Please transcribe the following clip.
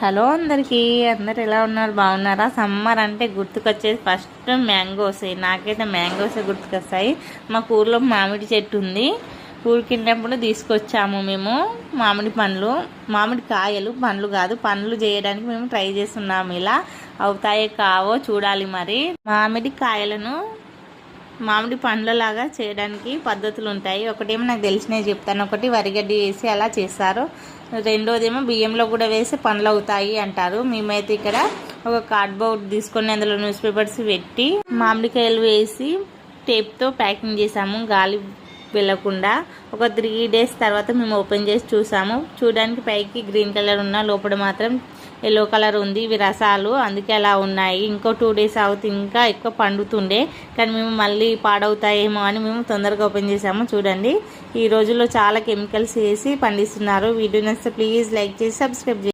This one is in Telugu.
హలో అందరికీ, అందరు ఎలా ఉన్నారు? బాగున్నారా? సమ్మర్ అంటే గుర్తుకొచ్చేది ఫస్ట్ మ్యాంగోస్. నాకైతే మ్యాంగోస్ గుర్తుకొస్తాయి. మాకు ఊర్లో మామిడి చెట్టు ఉంది. ఊరికిన్నప్పుడు తీసుకొచ్చాము మేము మామిడి పండ్లు, మామిడి కాయలు, పండ్లు కాదు. పండ్లు చేయడానికి మేము ట్రై చేస్తున్నాము. ఇలా అవుతాయో కావో చూడాలి. మరి మామిడి కాయలను మామిడి పండ్లలాగా చేయడానికి పద్ధతులు ఉంటాయి. ఒకటేమో నాకు తెలిసినవి చెప్తాను. ఒకటి వరిగడ్డి వేసి అలా చేస్తారు. రెండోదేమో బియ్యంలో కూడా వేసి పండ్లు అవుతాయి అంటారు. మేమైతే ఇక్కడ ఒక కార్డ్బోర్డ్ తీసుకొని అందులో న్యూస్ పేపర్స్ పెట్టి మామిడికాయలు వేసి టేప్తో ప్యాకింగ్ చేసాము, గాలి వెళ్ళకుండా. ఒక 3 days తర్వాత మేము ఓపెన్ చేసి చూసాము. చూడడానికి పైకి గ్రీన్ కలర్ ఉన్న, లోపల మాత్రం ఎల్లో కలర్ ఉంది. ఇవి రసాలు, అందుకే అలా ఉన్నాయి. ఇంకో 2 days అవుతుంది ఇంకా ఎక్కువ పండుతుండే, కానీ మేము మళ్ళీ పాడవుతాయేమో అని మేము తొందరగా ఓపెన్ చేసాము. చూడండి, ఈ రోజుల్లో చాలా కెమికల్స్ వేసి పండిస్తున్నారు. వీడియో నచ్చితే ప్లీజ్ లైక్ చేసి సబ్స్క్రైబ్ చేయండి.